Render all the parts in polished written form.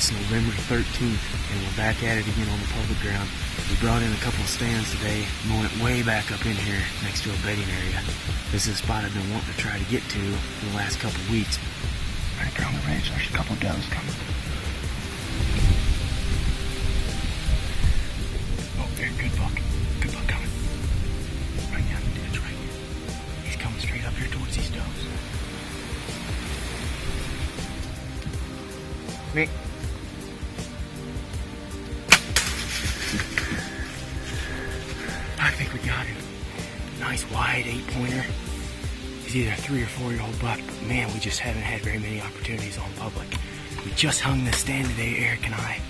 It's November 13th, and we're back at it again on the public ground. We brought in a couple of stands today, and we went way back up in here next to a bedding area. This is a spot I've been wanting to try to get to for the last couple of weeks. Right there on the ridge, there's a couple of does coming. Oh, there, good buck. Good buck coming. Right down the ditch right here. He's coming straight up here towards these does. Nick. I think we got him. Nice wide 8-pointer. He's either a 3 or 4-year-old buck, but man, we just haven't had very many opportunities on public. We just hung this stand today, Eric and I.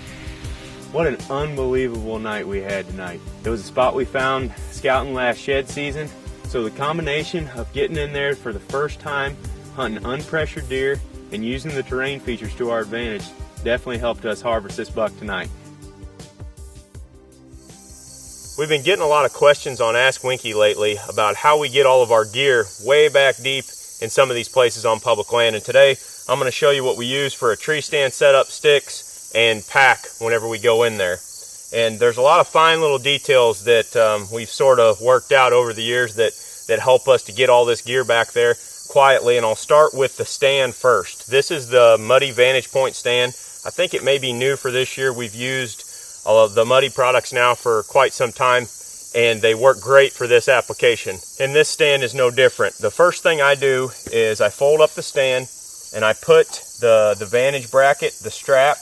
What an unbelievable night we had tonight. It was a spot we found scouting last shed season. So the combination of getting in there for the first time, hunting unpressured deer, and using the terrain features to our advantage definitely helped us harvest this buck tonight. We've been getting a lot of questions on Ask Winky lately about how we get all of our gear way back deep in some of these places on public land. And today I'm going to show you what we use for a tree stand setup, sticks, and pack whenever we go in there. And there's a lot of fine little details that we've sort of worked out over the years that help us to get all this gear back there quietly. And I'll start with the stand first. This is the Muddy Vantage Point stand. I think it may be new for this year. We've used the Muddy products now for quite some time, and they work great for this application. And this stand is no different. The first thing I do is I fold up the stand and I put the vantage bracket, the strap,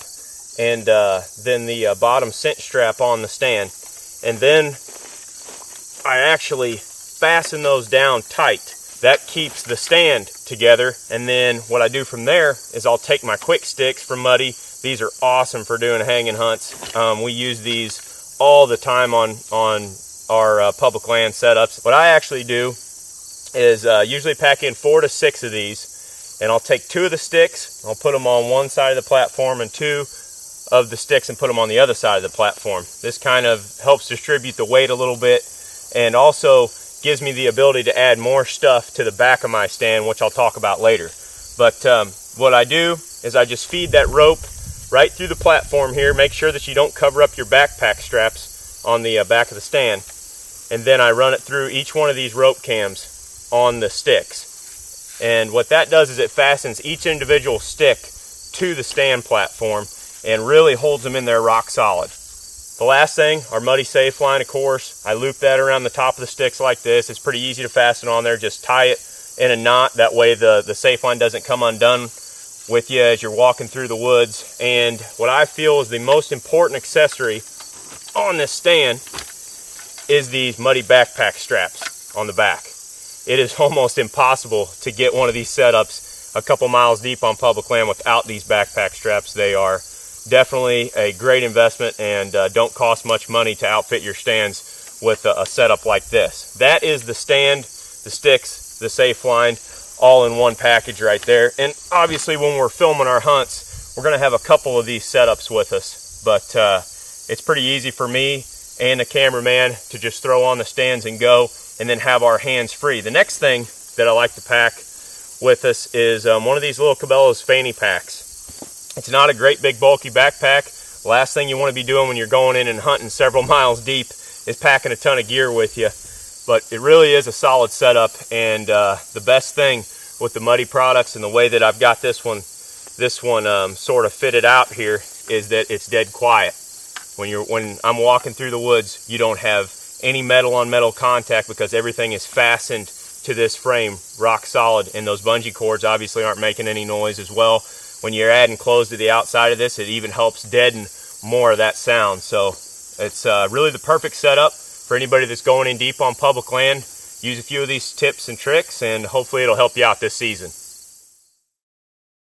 and then the bottom cinch strap on the stand. And then I actually fasten those down tight. That keeps the stand together. And then what I do from there is I'll take my quick sticks from Muddy. These are awesome for doing hanging hunts. We use these all the time on our public land setups. What I actually do is usually pack in 4 to 6 of these, and I'll take 2 of the sticks, I'll put them on one side of the platform, and 2 of the sticks and put them on the other side of the platform. This kind of helps distribute the weight a little bit, and also gives me the ability to add more stuff to the back of my stand, which I'll talk about later. But what I do is I just feed that rope right through the platform here. Make sure that you don't cover up your backpack straps on the back of the stand. And then I run it through each one of these rope cams on the sticks. And what that does is it fastens each individual stick to the stand platform and really holds them in there rock solid. The last thing, our Muddy Safeline, of course. I loop that around the top of the sticks like this. It's pretty easy to fasten on there. Just tie it in a knot. That way the Safeline doesn't come undone with you as you're walking through the woods. And what I feel is the most important accessory on this stand is these Muddy backpack straps on the back. It is almost impossible to get one of these setups a couple miles deep on public land without these backpack straps. They are definitely a great investment and don't cost much money to outfit your stands with a setup like this. That is the stand, the sticks, the Safeline, all in one package right there. And obviously when we're filming our hunts, we're going to have a couple of these setups with us, but it's pretty easy for me and the cameraman to just throw on the stands and go, and then have our hands free. The next thing that I like to pack with us is one of these little Cabela's Fanny Packs. It's not a great big bulky backpack. Last thing you want to be doing when you're going in and hunting several miles deep is packing a ton of gear with you. But it really is a solid setup, and the best thing with the Muddy products and the way that I've got this one sort of fitted out here is that it's dead quiet. When I'm walking through the woods, you don't have any metal on metal contact because everything is fastened to this frame rock solid, and those bungee cords obviously aren't making any noise as well. When you're adding clothes to the outside of this, it even helps deaden more of that sound. So it's really the perfect setup for anybody that's going in deep on public land. Use a few of these tips and tricks, and hopefully it'll help you out this season.